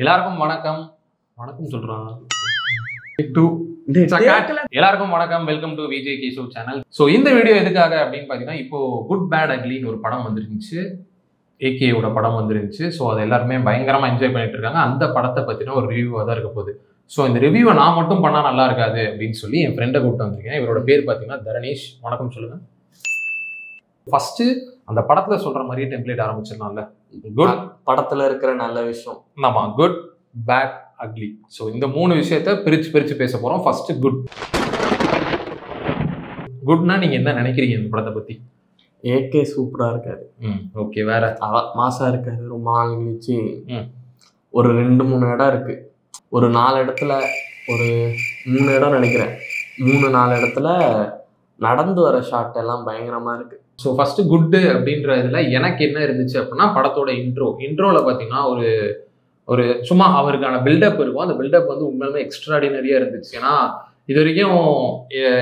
எல்லாருக்கும் வணக்கம். வணக்கம் சொல்றான். எல்லாருக்கும் வணக்கம். Welcome to Vijay Keshav channel. So இந்த வீடியோ எதுக்காக அப்படின்னு பார்த்தீங்கன்னா, இப்போ குட் பேட் அக்லின்னு ஒரு படம் வந்துருந்துச்சு. ஏகேயோட படம் வந்துருந்துச்சு. ஸோ அதை எல்லாருமே பயங்கரமா என்ஜாய் பண்ணிட்டு இருக்காங்க. அந்த படத்தை பத்தின ஒரு ரிவ்யூவாக தான் இருக்க போகுது. ஸோ இந்த ரிவ்யூவை நான் மட்டும் பண்ணா நல்லா இருக்காது அப்படின்னு சொல்லி என் ஃப்ரெண்டை கூப்பிட்டு வந்திருக்கேன். இவரோட பேர் பார்த்தீங்கன்னா தரணேஷ். வணக்கம் சொல்லுங்க. ஃபர்ஸ்ட் அந்த படத்துல சொல்ற மாதிரியே டெம்ப்ளேட் ஆரம்பிச்சிடலாம்ல. குட் படத்துல இருக்கிற நல்ல விஷயம். ஆமா, குட் பேட் அக்லி. ஸோ இந்த மூணு விஷயத்த பிரிச்சு பேச போறோம். First good. குட்னா நீங்க என்ன நினைக்கிறீங்க இந்த படத்தை பத்தி? ஏகே சூப்பரா இருக்காரு. ஓகே. வேற மாசா இருக்காரு. ரொம்ப நாள் கழிச்சு ஒரு 2-3 இடம் இருக்கு. ஒரு 4 இடத்துல ஒரு 3 இடம் நினைக்கிறேன். 3-4 இடத்துல நடந்து வர ஷாட் எல்லாம் பயங்கரமா இருக்கு. ஸோ ஃபர்ஸ்ட் குட்டு அப்படின்ற இதுல எனக்கு என்ன இருந்துச்சு அப்படின்னா, படத்தோட இன்ட்ரோல பார்த்தீங்கன்னா ஒரு சும்மா அவருக்கான பில்டப் இருக்கும். அந்த பில்டப் வந்து உண்மையுமே எக்ஸ்ட்ராடினரியா இருந்துச்சு. ஏன்னா இது வரைக்கும்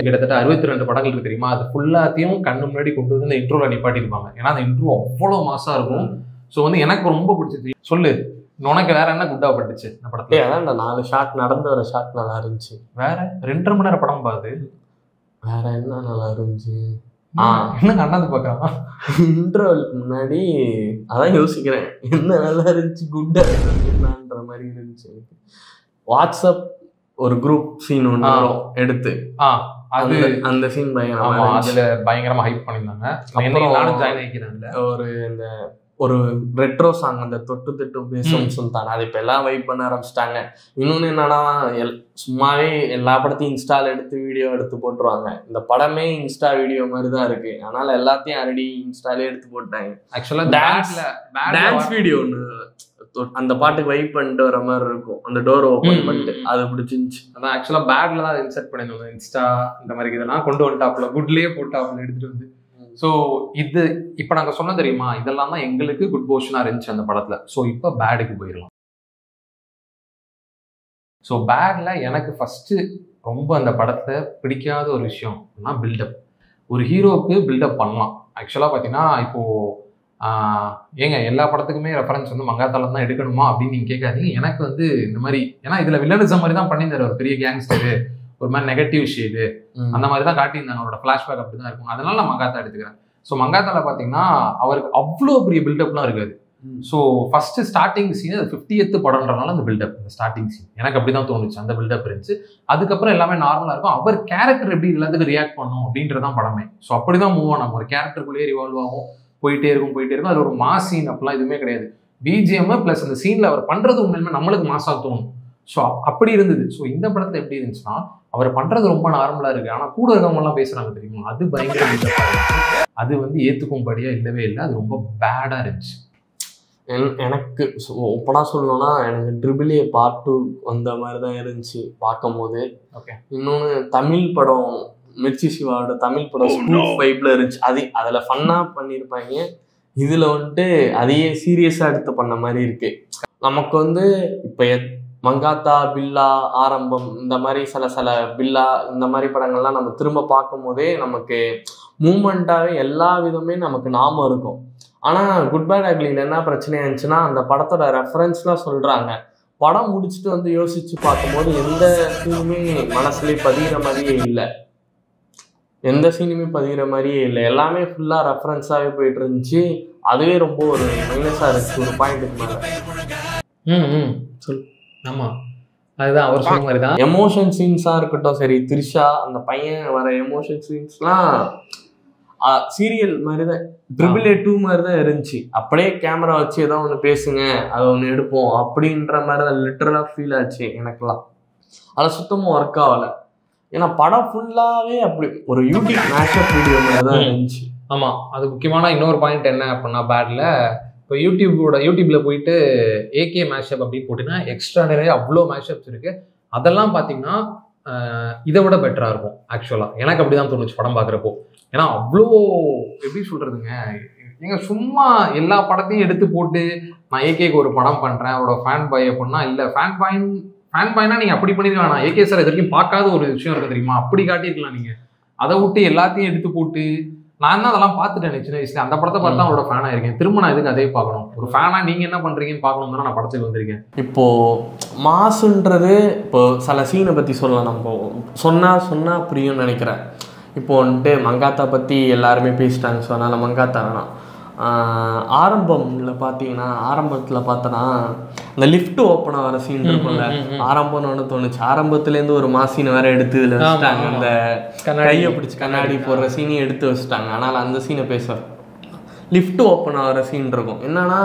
கிட்டத்தட்ட 62 படங்கள் இருக்கு தெரியுமா, அது ஃபுல்லாத்தையும் கண்ணு முன்னாடி கொண்டு வந்து இந்த இன்ட்ரோல நிப்பாட்டிருப்பாங்க. ஏன்னா அந்த இன்ட்ரோ அவ்வளோ மாசா இருக்கும். ஸோ வந்து எனக்கு ரொம்ப பிடிச்சிச்சு. சொல்லு, உனக்கு வேற என்ன குட்டா பட்டுச்சு இந்த படத்துல? அதான் இந்த 4 ஷாட் நடந்து வர ஷாட் நல்லா இருந்துச்சு. வேற 2.5 மணி நேரம் படம் பாது. வேற என்ன நல்லா இருந்துச்சு? என்ன கண்ணாந்து பார்க்கலாம். இன்ட்ரோலுக்கு முன்னாடி அதான் யோசிக்கிறேன், என்ன நல்லா இருந்துச்சு குட்டா இருக்குன்ற மாதிரி இருந்துச்சு எனக்கு. வாட்ஸ்அப் ஒரு குரூப் சீன் ஒன்று எடுத்து அது அந்த சீன் பயங்கரமா அதுல பயங்கரமா ஹைப் பண்ணியிருந்தாங்க. நானும் ஜாயின் ஆகிக்கிறேன். ஒரு இந்த ஒரு ரெட்ரோ சாங், அந்த தொட்டு தொட்டு பேசும் சொல்லிட்டாங்க. அது இப்போ எல்லாம் வைப் பண்ண ஆரம்பிச்சிட்டாங்க. இன்னொன்று என்னன்னா, சும்மாவே எல்லா படத்தையும் இன்ஸ்டால எடுத்து வீடியோ எடுத்து போட்டுருவாங்க. இந்த படமே இன்ஸ்டா வீடியோ மாதிரி தான் இருக்கு. அதனால எல்லாத்தையும் ஆல்ரெடி இன்ஸ்டாலே எடுத்து போட்டாங்க. ஆக்சுவலா டான்ஸ் வீடியோ ஒன்று அந்த பாட்டுக்கு வைப் பண்ணிட்டு வர மாதிரி இருக்கும். அந்த டோர் ஓப்பன் பண்ணிட்டு அது பிடிச்சிருந்துச்சு. அதான் ஆக்சுவலா பேட்ல தான் இன்சர்ட் பண்ணிருந்தோம். இன்ஸ்டா இந்த மாதிரி இதெல்லாம் கொண்டு வந்துட்டாப்ல, குட்லயே போட்டாப்ல எடுத்துட்டு வந்து. ஸோ இது இப்போ நாங்கள் சொன்ன தெரியுமா, இதெல்லாம் தான் எங்களுக்கு குட் போர்ஷனாக இருந்துச்சு அந்த படத்தில். ஸோ இப்போ பேடுக்கு போயிடலாம். ஸோ பேடில் எனக்கு ஃபஸ்ட்டு ரொம்ப அந்த படத்தை பிடிக்காத ஒரு விஷயம் அப்படின்னா பில்டப். ஒரு ஹீரோவுக்கு பில்டப் பண்ணலாம். ஆக்சுவலாக பார்த்தீங்கன்னா இப்போது ஏங்க எல்லா படத்துக்குமே ரெஃபரன்ஸ் வந்து மங்காத்தாலம் தான் எடுக்கணுமா அப்படின்னு நீங்கள் கேட்காதீங்க. எனக்கு வந்து இந்த மாதிரி, ஏன்னா இதில் வில்லனிசம் மாதிரி தான் பண்ணியிருந்தாரு. ஒரு பெரிய கேங்ஸ்டரு, ஒரு மாதிரி நெகட்டிவ் ஷேடு அந்த மாதிரி தான் காட்டியிருந்தாங்க. அவரோட ஃபிளாஷ்பேக் அப்படி தான் இருக்கும். அதனால நான் மங்காத்தா எடுத்துக்கிறேன். ஸோ மங்காத்தால பார்த்தீங்கன்னா அவருக்கு அவ்வளோ பெரிய பில்டப்லாம் இருக்காது. ஸோ ஃபர்ஸ்ட் ஸ்டார்டிங் சீன் அது 50th படம்ன்றனால அந்த பில்டப், அந்த ஸ்டார்டிங் சீன் எனக்கு அப்படி தான் தோணுச்சு. அந்த பில்டப் இருந்துச்சு. அதுக்கப்புறம் எல்லாமே நார்மலாக இருக்கும். அவர் கேரக்டர் எப்படி எல்லாத்துக்கும் ரியாக்ட் பண்ணும் அப்படின்றதான் படமே. ஸோ அப்படி தான் மூவ் ஆகும். ஒரு கேரக்டருக்குள்ளேயே ரிவால்வ் ஆகும், போயிட்டே இருக்கும். அது ஒரு மாஸ் சீன் அப்படிலாம் எதுவுமே கிடையாது. பிஜிஎம் ப்ளஸ் அந்த சீனில் அவர் பண்ணுறது உண்மையுமே நம்மளுக்கு மாசாக தோணும். ஸோ அப்படி இருந்தது. ஸோ இந்த படத்தில் எப்படி இருந்துச்சுன்னா, அவர் பண்றது ரொம்ப நார்மலா இருக்கு. ஆனா கூட இருக்கவங்க எல்லாம் பேசுறாங்க தெரியுமா, அது பயங்கர அது வந்து ஏத்துக்கும்படியா இல்லவே இல்லை. அது ரொம்ப பேடா இருந்துச்சு. எனக்கு ஓப்பனா சொல்லணும்னா, எனக்கு ட்ரிபிள் ஏ பார்ட் 2 வந்த மாதிரி தான் இருந்துச்சு பார்க்கும் போது. ஓகே. இன்னொன்று தமிழ் படம், மிர்ச்சி சிவாவோட தமிழ் படம் ஸ்பூஃப் வைப்ல இருந்துச்சு. அதில் ஃபன்னா பண்ணியிருப்பாங்க. இதில் வந்துட்டு அதையே சீரியஸாக எடுத்து பண்ண மாதிரி இருக்கு. நமக்கு வந்து இப்போ மங்காத்தா, பில்லா, ஆரம்பம், இந்த மாதிரி சில பில்லா இந்த மாதிரி படங்கள்லாம் நம்ம திரும்ப பார்க்கும் போதே நமக்கு மூமெண்ட்டாகவே எல்லா விதமே நமக்கு ஞாபகம் இருக்கும். ஆனால் குட் பேட் அக்லியில் என்ன பிரச்சனையா இருந்துச்சுன்னா, அந்த படத்தோட ரெஃபரன்ஸ்லாம் சொல்கிறாங்க. படம் முடிச்சுட்டு வந்து யோசிச்சு பார்க்கும்போது எந்த சீனுமே மனசுலேயே பதிகிற மாதிரியே இல்லை. எல்லாமே ஃபுல்லாக ரெஃபரன்ஸாகவே போயிட்டு இருந்துச்சு. அதுவே ரொம்ப ஒரு மைனஸாக இருந்துச்சு ஒரு பாயிண்ட்டுக்கு மேலே. சொல். ஆமா, அதுதான் அவர் சொன்ன மாதிரி தான். எமோஷன் சீன்ஸா இருக்கட்டும், சரி, த்ரிஷா அந்த பையன் வர எமோஷன் சீன்ஸ்லாம் சீரியல் மாதிரி தான், ட்ரிபிள் ஏ 2 மாதிரி தான் இருந்துச்சு. அப்படியே கேமரா வச்சு ஏதோ ஒன்று பேசுங்க, அதை ஒன்று எடுப்போம் அப்படின்ற மாதிரி தான் லிட்டரலாக ஃபீல் ஆச்சு எனக்குலாம். அதை சுத்தமாக ஒர்க் ஆகலை. ஏன்னா படம் ஃபுல்லாகவே அப்படி ஒரு யூடியூப் மேஷப் வீடியோ மாதிரி தான் இருந்துச்சு. ஆமாம், அது முக்கியமான இன்னொரு பாயிண்ட் என்ன அப்படின்னா, பேடில் இப்போ யூடியூப்ல போயிட்டு ஏகே மேஷப் அப்படின்னு போட்டிங்கன்னா எக்ஸ்ட்ரா நிறைய அவ்வளோ மேஷப்ஸ் இருக்குது. அதெல்லாம் பார்த்தீங்கன்னா இதை விட பெட்டராக இருக்கும் ஆக்சுவலாக. எனக்கு அப்படி தான் தோணுச்சு படம் பார்க்குறப்போ. ஏன்னா அவ்வளோ எப்படி சொல்கிறதுங்க, நீங்கள் சும்மா எல்லா படத்தையும் எடுத்து போட்டு நான் ஏகேக்கு ஒரு படம் பண்ணுறேன் அவரோட ஃபேன் பாய் அப்படின்னா, இல்லை ஃபேன் பாய்னா நீங்கள் அப்படி பண்ணிருக்கலாம். நான் ஏகே சார் இது வரைக்கும் பார்க்காத ஒரு விஷயம் இருக்குது தெரியுமா, அப்படி காட்டியிருக்கலாம் நீங்கள். அதை விட்டு எல்லாத்தையும் எடுத்து போட்டு நான் தான் அதெல்லாம் பார்த்துட்டேன் சின்ன வயசுல. அந்த படத்தை பார்த்தா அவரோட ஃபேனா இருக்கேன். திரும்ப நான் எதுக்கு அதே பார்க்கணும்? ஒரு ஃபேனா நீங்க என்ன பண்றீங்கன்னு பார்க்கணும் தான் நான் படத்துக்கு வந்திருக்கேன். இப்போ மாசுன்றது இப்போ சில சீனை பத்தி சொல்லலாம். நம்ம சொன்னா புரியும்னு நினைக்கிறேன். இப்போ வந்துட்டு மங்காத்தா பத்தி எல்லாருமே பேசிட்டாங்க. ஸோ அதனால மங்காத்தா வேணாம். ஆரம்பத்தில் பார்த்தோன்னா இந்த லிஃப்ட் ஓப்பன் ஆகிற சீன் இருக்கும்ல, ஆரம்பம்னு தோணுச்சு. ஆரம்பத்துலேருந்து ஒரு மாசீனை வேற எடுத்து இதில் வச்சுட்டாங்க. அந்த கையை பிடிச்சி கண்ணாடி போடுற சீனையும் எடுத்து வச்சுட்டாங்க. ஆனால் அந்த சீனை லிஃப்ட் ஓப்பன் ஆகிற சீன் இருக்கும். என்னன்னா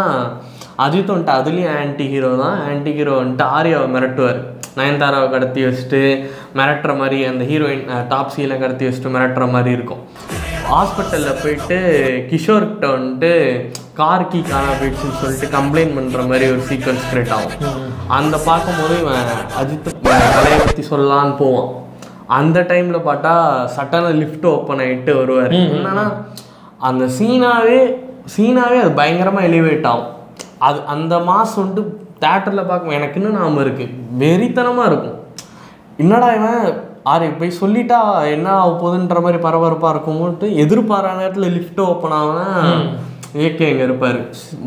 அஜித் வந்துட்டு அதுலேயும் ஆன்டி ஹீரோ தான். ஆன்டி ஹீரோ வந்துட்டு ஆர்யாவை மிரட்டுவார். நயன்தாராவை கடத்தி வச்சுட்டு மிரட்டுற மாதிரி, அந்த ஹீரோயின் டாப்ஸியில் கடத்தி வச்சுட்டு மிரட்டுற மாதிரி இருக்கும். ஹாஸ்பிட்டலில் போயிட்டு கிஷோர்கிட்ட வந்துட்டு கார் கீ காணா போயிடுச்சுன்னு சொல்லிட்டு கம்ப்ளைண்ட் பண்ணுற மாதிரி ஒரு சீக்வன்ஸ் கிரியேட் ஆகும். அந்த பார்க்கும்போது இவன் அஜித் கலையை பற்றி சொல்லலான்னு போவான். அந்த டைமில் பார்த்தா சட்டான லிஃப்ட் ஓப்பன் ஆகிட்டு வருவார். என்னன்னா அந்த சீனாவே அது பயங்கரமாக எலிவேட் ஆகும். அது அந்த மாதம் வந்துட்டு தேட்டரில் பார்க்க எனக்கு இன்னும் நாம இருக்குது, வெறித்தனமாக இருக்கும். என்னடா இவன் போய் சொல்லிட்டா என்ன ஆக போகுதுன்ற மாதிரி பரபரப்பாக இருக்கும்போது எதிர்பாராத நேரத்தில் லிஃப்ட் ஓப்பன் ஆகுனா ஏகே எங்கே இருப்பார்.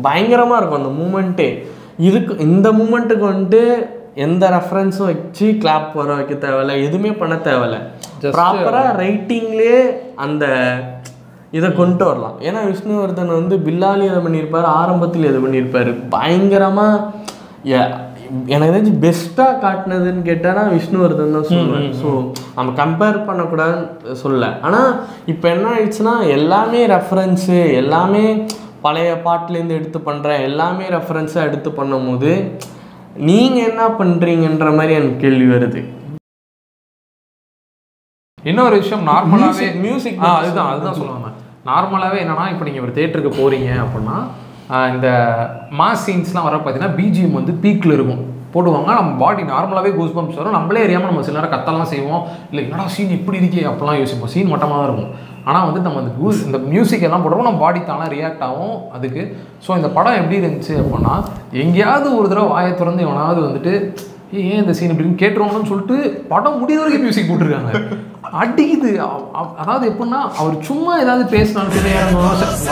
பயங்கரமாக இருக்கும் அந்த மூமெண்ட்டே. இந்த மூமெண்ட்டுக்கு வந்துட்டு எந்த ரெஃபரன்ஸும் வச்சு கிளாப் வர வைக்க தேவையில்ல, எதுவுமே பண்ண தேவையில்ல. ப்ராப்பராக ரைட்டிங்லேயே அந்த இதை கொண்டு வரலாம். ஏன்னா விஷ்ணுவர்தன் வந்து பில்லாலி எதை பண்ணியிருப்பார், ஆரம்பத்தில் எது பண்ணியிருப்பார். பயங்கரமாக எனக்கு தெரிஞ்சு பெஸ்ட்டாக காட்டினதுன்னு கேட்டால் விஷ்ணுவர்தன் தான் சொல்லுவேன். ஸோ நம்ம கம்பேர் பண்ணக்கூடாதுன்னு சொல்ல. ஆனால் இப்போ என்ன ஆயிடுச்சுன்னா எல்லாமே ரெஃபரன்ஸு, எல்லாமே பழைய பாட்டிலேருந்து எடுத்து பண்ணுறேன், எல்லாமே ரெஃபரன்ஸாக எடுத்து பண்ணும் போது நீங்கள் என்ன பண்ணுறீங்கன்ற மாதிரி எனக்கு கேள்வி வருது. இன்னொரு விஷயம் நார்மலாகவே மியூசிக் அதுதான் சொல்லுவாங்க. நார்மலாகவே என்னன்னா, இப்போ நீங்கள் ஒரு தேட்டருக்கு போகிறீங்க அப்படின்னா இந்த மாஸ் சீன்ஸ்லாம் வர பார்த்தீங்கன்னா பிஜிஎம் வந்து பீக்கில் இருக்கும் போடுவாங்க. நம்ம பாடி நார்மலாகவே கூஸ் பம்ப்ஸ் வரும். நம்மளே அறியாமல் நம்ம சில நேரம் கத்தெல்லாம் செய்வோம். இல்லை என்னடா சீன் இப்படி இருக்கே அப்படிலாம் யோசிப்போம். சீன் மட்டமாக தான் இருக்கும். ஆனால் வந்து நம்ம இந்த மியூசிக் எல்லாம் போடுறோம், நம்ம பாடி தானே ரியாக்ட் ஆகும் அதுக்கு. ஸோ இந்த படம் எப்படி இருந்துச்சு அப்படின்னா, எங்கேயாவது ஒரு தடவை வாயை திறந்து எவனாவது வந்துட்டு ஏன் இந்த சீன் இப்படின்னு கேட்டுருவாங்கன்னு சொல்லிட்டு படம் முடிய வரைக்கும் மியூசிக் போட்டிருக்காங்க. அடிக்குது. அதாவது எப்படின்னா அவர் சும்மா ஏதாவது பேசினாலும்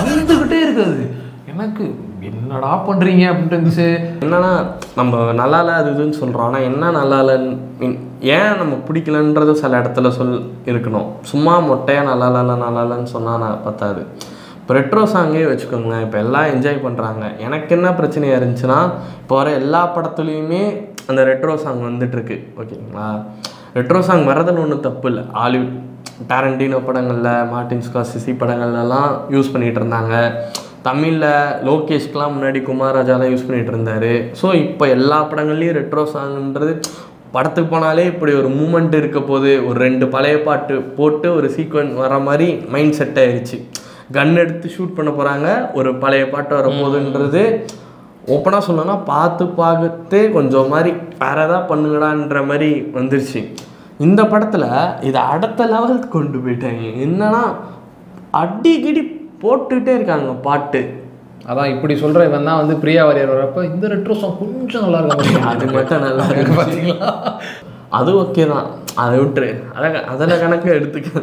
வந்துக்கிட்டே இருக்காது. எனக்கு என்னடா பண்ணுறீங்க அப்படின்ட்டு இருந்துச்சு. என்னன்னா நம்ம நல்லா இல்லை அது இதுன்னு சொல்கிறோம். ஆனால் என்ன நல்லா இல்லைன்னு ஏன் நம்ம பிடிக்கலன்றது சில இடத்துல இருக்கணும். சும்மா மொட்டையாக நல்லா இல்லைன்னு சொன்னால் நான் பத்தாது. இப்போ ரெட்ரோ சாங்கே வச்சுக்கோங்களேன். இப்போ எல்லாம் என்ஜாய் பண்ணுறாங்க. எனக்கு என்ன பிரச்சனையாக இருந்துச்சுன்னா, இப்போ வர எல்லா படத்துலேயுமே அந்த ரெட்ரோ சாங் வந்துட்டுருக்கு. ஓகேங்களா, ரெட்ரோ சாங் வர்றதுன்னு ஒன்றும் தப்பு இல்லை. ஹாலிவுட் டாரண்டினோ படங்களில், மார்டின் ஸ்கார்சிசி படங்கள்லாம் யூஸ் பண்ணிகிட்டு இருந்தாங்க. தமிழில் லோகேஷ்க்கெலாம் முன்னாடி குமாரராஜாலாம் யூஸ் பண்ணிகிட்டு இருந்தார். ஸோ இப்போ எல்லா படங்கள்லேயும் ரெட்ரோ சாங்ன்றது படத்துக்கு போனாலே இப்படி ஒரு மூமெண்ட் இருக்க போது ஒரு 2 பழைய பாட்டு போட்டு ஒரு சீக்வன்ஸ் வர மாதிரி மைண்ட் செட் ஆயிடுச்சு. கன் எடுத்து ஷூட் பண்ண போகிறாங்க, ஒரு பழைய பாட்டு வரப்போகுதுன்றது ஓப்பனாக சொல்லணும்னா பார்த்து கொஞ்சம் மாதிரி வேறு எதாவது பண்ணுங்கடான்ற மாதிரி வந்துருச்சு. இந்த படத்தில் இதை அடுத்த லெவலுக்கு கொண்டு போயிட்டாங்க. என்னன்னா அடிக்கடி போட்டுக்கிட்டே இருக்காங்க பாட்டு. அதான் இப்படி சொல்கிற இவன் தான் வந்து பிரியா வாரியர் வரப்போ இந்த ரெட்ரோ சாங் கொஞ்சம் நல்லா இருக்கும், அது மட்டும் நல்லா இருக்கு பார்த்தீங்களா. அது ஓகே தான், அதை விட்டுரு, அதில் கணக்கு எடுத்துக்க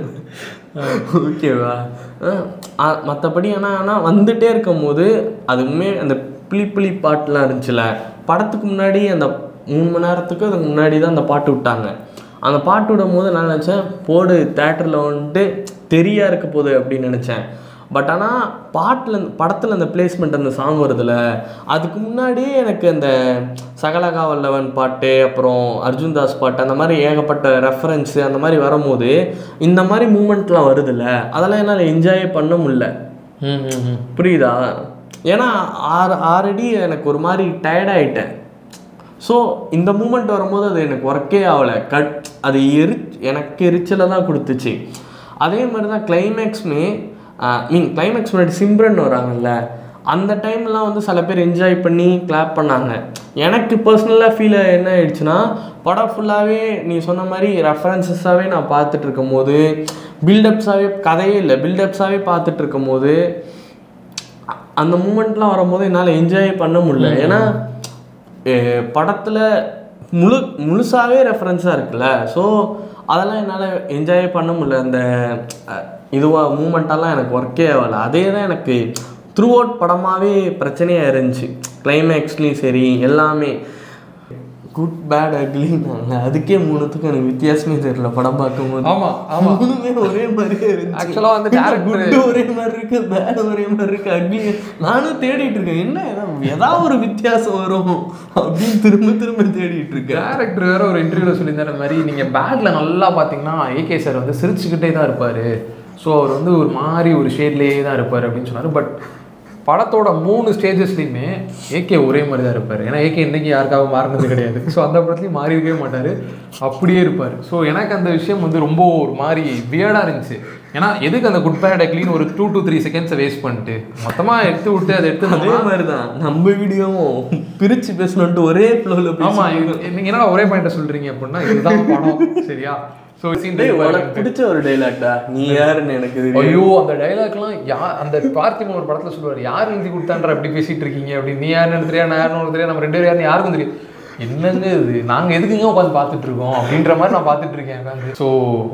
ஓகேவா. மற்றபடி ஆனால் வந்துகிட்டே இருக்கும் போது அதுவுமே அந்த பிளி பாட்டுலாம் இருந்துச்சுல படத்துக்கு முன்னாடி, அந்த 3 மணி நேரத்துக்கு அதுக்கு முன்னாடி தான் அந்த பாட்டு விட்டாங்க. அந்த பாட்டு விடும் போது நான் நினச்சேன் போடு தேட்டரில் வந்துட்டு தெரியா இருக்க போகுது அப்படின்னு நினச்சேன். பட் ஆனால் படத்தில் அந்த பிளேஸ்மெண்ட் அந்த சாங் வருதுல்ல, அதுக்கு முன்னாடியே எனக்கு அந்த சகலகா வல்லவன் பாட்டு, அப்புறம் அர்ஜுன் தாஸ் பாட்டு, அந்த மாதிரி ஏகப்பட்ட ரெஃபரன்ஸு அந்த மாதிரி வரும்போது இந்த மாதிரி மூமெண்ட்லாம் வருதுல்ல, அதெல்லாம் என்னால் என்ஜாய் பண்ண முடியல. புரியுதா? ஏன்னா ஆல்ரெடி எனக்கு ஒரு மாதிரி டயர்டாகிட்டேன். ஸோ இந்த மூமெண்ட் வரும்போது அது எனக்கு ஒர்க்கே ஆகலை. அது எனக்கு எரிச்சலை தான் கொடுத்துச்சு. அதே மாதிரி தான் கிளைமேக்ஸுமே கிளைமேக்ஸ் முன்னாடி சிம்ரன் வராங்கல்ல, அந்த டைம்லாம் வந்து சில பேர் என்ஜாய் பண்ணி கிளாப் பண்ணாங்க. எனக்கு பர்சனலாக ஃபீல் என்ன ஆயிடுச்சுன்னா, படம் ஃபுல்லாகவே நீ சொன்ன மாதிரி ரெஃபரன்சஸாகவே நான் பார்த்துட்டு இருக்கும் போது, பில்டப்ஸாகவே கதையே இல்லை பில்டப்ஸாகவே பார்த்துட்டு இருக்கும் போது அந்த மூமெண்ட்லாம் வரும்போது என்னால் என்ஜாய் பண்ண முடியல. ஏன்னா படத்தில் முழுசாகவே ரெஃபரன்ஸாக இருக்குல்ல. ஸோ அதெல்லாம் என்னால் என்ஜாய் பண்ண முடியல. அந்த இதுவாக மூமெண்ட்டெல்லாம் எனக்கு ஒர்க்கே ஆகலை. அதே தான் எனக்கு த்ரூ அவுட் படமாகவே பிரச்சனையாக இருந்துச்சு. கிளைமேக்ஸ்லேயும் சரி எல்லாமே குட் பேட் அக்லின்னாங்க. அதுக்கே மூணுத்துக்கும் எனக்கு வித்தியாசமே தெரியல படம் பார்க்கும்போது. ஆமாம் ஆமாம், மூணுமே ஒரே மாதிரியே இருந்துச்சு. ஆக்சுவலாக வந்து குட் ஒரே மாதிரி இருக்கு, பேட் ஒரே மாதிரி இருக்கு, அக்லி. நானும் தேடிட்டு இருக்கேன் என்ன ஏதாவது ஒரு வித்தியாசம் வரும் அப்படின்னு திரும்ப திரும்ப தேடிட்டு இருக்கேன். டேரக்டர் வேற ஒரு இன்டர்வியூவில் சொல்லியிருந்தார் இந்த மாதிரி நீங்கள் பேட்டில் நல்லா பார்த்தீங்கன்னா ஏகே சார் வந்து சிரிச்சுக்கிட்டே தான் இருப்பார். ஸோ அவர் வந்து ஒரு மாதிரி ஒரு ஷேட்லேயே தான் இருப்பார் அப்படின்னு சொன்னார். பட் படத்தோட 3 ஸ்டேஜஸ்லையுமே ஏகே ஒரே மாதிரி தான் இருப்பார். ஏன்னா ஏகே இன்றைக்கி யாருக்காக மாறினது கிடையாது. ஸோ அந்த படத்துலையும் மாறிக்கவே மாட்டார், அப்படியே இருப்பார். ஸோ எனக்கு அந்த விஷயம் வந்து ரொம்ப ஒரு மாதிரி வியர்டாக இருந்துச்சு. ஏன்னா எதுக்கு அந்த குட் பேட் அக்லின்னு ஒரு 2 to 3 செகண்ட்ஸை வேஸ்ட் பண்ணிட்டு மொத்தமாக எடுத்து விட்டு அதை எடுத்து அதே மாதிரி தான் நம்ம வீடியோவும் பிரித்து பேசணுன்ட்டு ஒரே ஃப்ளோவில். ஆமாம், நீங்கள் என்னடா ஒரே பாயிண்ட்டை சொல்கிறீங்க அப்படின்னா இதுதான் படம் சரியா. ஸோ பிடிச்ச ஒரு டைலாக்டா நீ யாருன்னு எனக்கு. ஐயோ அந்த டைலாக்லாம் அந்த பார்த்திபன் ஒரு படத்தில் சொல்லுவார், யார் எழுதி கொடுத்தான்ற அப்படி பேசிட்டு இருக்கீங்க அப்படின்னு. நீ யாருன்னு தெரியா, நான் யாருன்னு தெரியா, நம்ம 2 பேரும் யாருன்னு யாருக்கும் தெரியும். என்னங்க இது நாங்கள் எதுக்குங்க உட்காந்து பார்த்துட்டு இருக்கோம் அப்படின்ற மாதிரி நான் பார்த்துட்டு இருக்கேன் உட்காந்து. ஸோ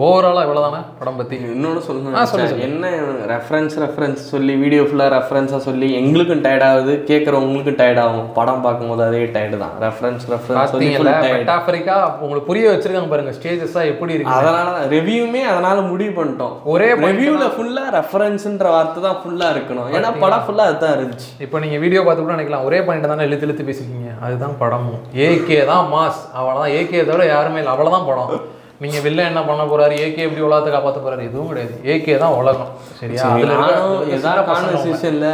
ஓவராலாக இவ்வளோதானே படம் பற்றி. இன்னொன்று சொல்லணும், என்ன ரெஃபரன்ஸ் சொல்லி வீடியோ ஃபுல்லாக ரெஃபரன்ஸாக சொல்லி எங்களுக்கும் டயர்ட் ஆகுது, கேட்குறவங்களுக்கும் டயர்ட் ஆகும். படம் பார்க்கும்போது அதே டயர்டு தான். ரெஃபரன்ஸ் மெட்டாஃபரிக்கா உங்களுக்கு புரிய வச்சிருக்காங்க பாருங்க ஸ்டேஜஸாக எப்படி இருக்கு. அதனால ரிவ்யூமே அதனால முடிவு பண்ணிட்டோம். ஒரே ரிவ்யூவில் ஃபுல்லாக ரெஃபரன்ஸ்ன்ற வார்த்தை தான் ஃபுல்லாக இருக்கணும். ஏன்னா படம் ஃபுல்லாக அதுதான் இருந்துச்சு. இப்போ நீங்கள் வீடியோ பார்த்து கூட நினைக்கலாம் ஒரே பாயிண்ட் தானே இழுத்து பேசிருக்கீங்க. அதுதான் படமும். ஏகே தான் மாஸ், அவ்வளோதான். ஏகே தவிர யாருமே இல்லை, அவ்வளோதான் படம். நீங்கள் வெளில என்ன பண்ண போறாரு, ஏகே எப்படி உலகத்தை காப்பாற்ற போறாரு, எதுவும் கிடையாது. ஏகே தான் உலகம் சரியா. ஏதாவது கான்வர்சேஷன்ல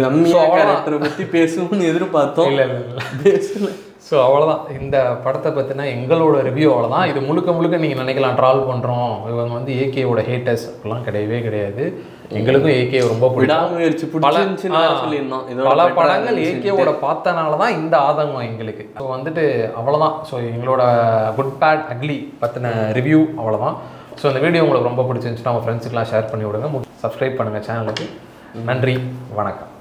ரம்யா கேரக்டரை பற்றி பேசுவோம்னு எதிர்பார்த்தோம். இல்லை பேசல. ஸோ அவ்வளோதான் இந்த படத்தை பற்றினா எங்களோட ரிவ்யூ அவ்வளோதான். இது முழுக்க நீங்கள் நினைக்கலாம் ட்ரால் பண்ணுறோம், இவங்க வந்து ஏகேவோட ஹேட்டர்ஸ் அப்படிலாம் கிடையவே கிடையாது. எங்களுக்கும் ஏகே ரொம்ப விடாமுயற்சி பல படங்கள் ஏகேவோட பார்த்தனால தான் இந்த ஆதங்கம் எங்களுக்கு. ஸோ வந்துட்டு அவ்வளோதான். ஸோ எங்களோட குட் பேட் அக்லி பற்றின ரிவ்யூ அவ்வளோதான். ஸோ இந்த வீடியோ உங்களுக்கு ரொம்ப பிடிச்சிருந்துச்சுன்னா உங்கள் ஃப்ரெண்ட்ஸுக்கெலாம் ஷேர் பண்ணி விடுங்க. சப்ஸ்கிரைப் பண்ணுங்கள் சேனலுக்கு. நன்றி, வணக்கம்.